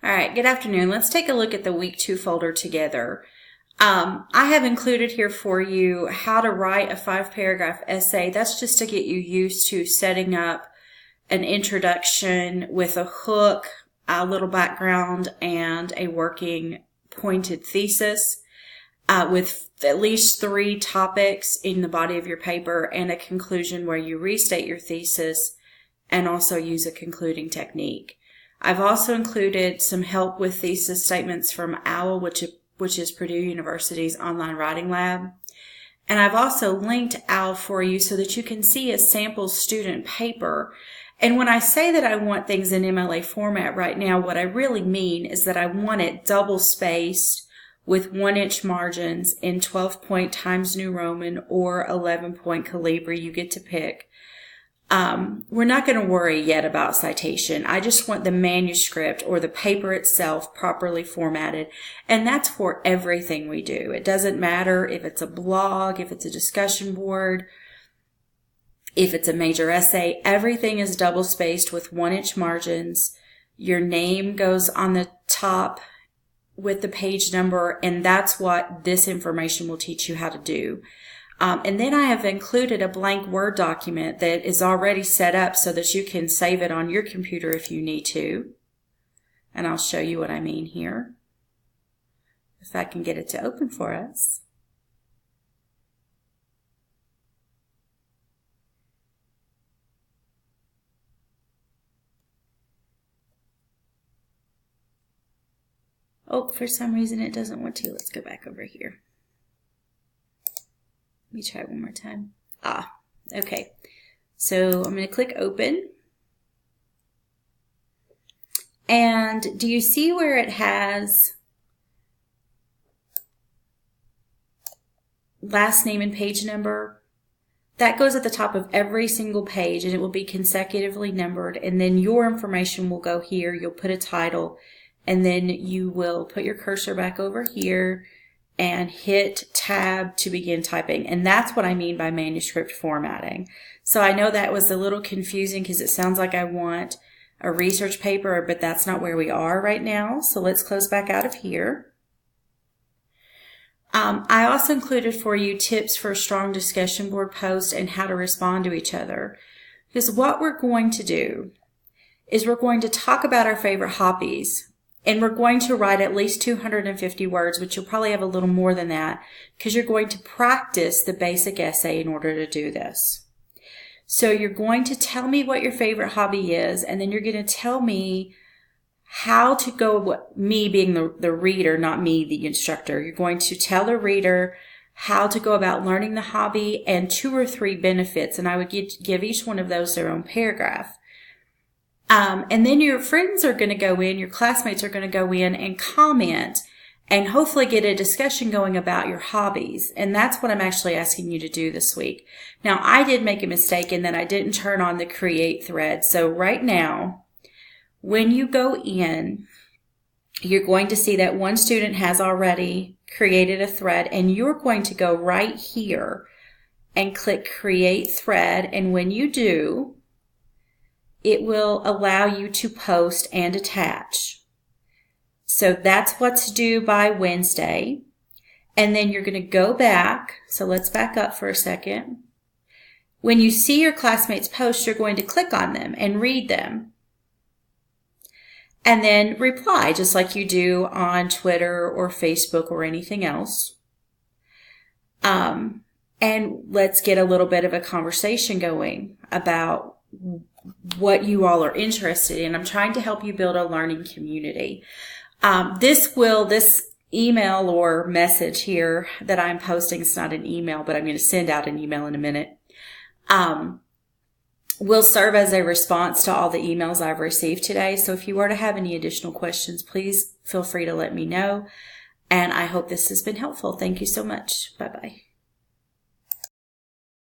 All right, good afternoon. Let's take a look at the week 2 folder together. I have included here for you how to write a 5-paragraph essay. That's just to get you used to setting up an introduction with a hook, a little background, and a working pointed thesis with at least 3 topics in the body of your paper and a conclusion where you restate your thesis and also use a concluding technique. I've also included some help with thesis statements from OWL, which is Purdue University's online writing lab. And I've also linked OWL for you so that you can see a sample student paper. And when I say that I want things in MLA format right now, what I really mean is that I want it double spaced with 1-inch margins in 12-point Times New Roman or 11-point Calibri. You get to pick. We're not going to worry yet about citation. I just want the manuscript or the paper itself properly formatted. And that's for everything we do. It doesn't matter if it's a blog, if it's a discussion board, if it's a major essay. Everything is double spaced with 1-inch margins. Your name goes on the top with the page number, and that's what this information will teach you how to do. And then I have included a blank Word document that is already set up so that you can save it on your computer if you need to. And I'll show you what I mean here. If I can get it to open for us. Oh, for some reason it doesn't want to. Let's go back over here. Let me try one more time. Okay. So I'm going to click open. And do you see where it has last name and page number? That goes at the top of every single page, and it will be consecutively numbered. And then your information will go here. You'll put a title, and then you will put your cursor back over here and hit tab to begin typing. And that's what I mean by manuscript formatting. So I know that was a little confusing because it sounds like I want a research paper, but that's not where we are right now. So let's close back out of here. I also included for you tips for a strong discussion board post and how to respond to each other. Because what we're going to do is we're going to talk about our favorite hobbies. And we're going to write at least 250 words, which you'll probably have a little more than that, because you're going to practice the basic essay in order to do this. So you're going to tell me what your favorite hobby is, and then you're going to tell me how to go, me being the reader, not me, the instructor. You're going to tell the reader how to go about learning the hobby and 2 or 3 benefits, and I would give each one of those their own paragraph. And then your friends are going to go in, your classmates are going to go in and comment and hopefully get a discussion going about your hobbies. And that's what I'm actually asking you to do this week. Now, I did make a mistake in that I didn't turn on the create thread. So right now, when you go in, you're going to see that one student has already created a thread, and you're going to go right here and click create thread. And when you do, it will allow you to post and attach. So that's what's due by Wednesday. And then you're going to go back. So let's back up for a second. When you see your classmates' posts, you're going to click on them and read them. And then reply, just like you do on Twitter or Facebook or anything else. And let's get a little bit of a conversation going about what you all are interested in. I'm trying to help you build a learning community. This email or message here that I'm posting, it's not an email, but I'm going to send out an email in a minute, will serve as a response to all the emails I've received today. So if you were to have any additional questions, please feel free to let me know. And I hope this has been helpful. Thank you so much. Bye-bye.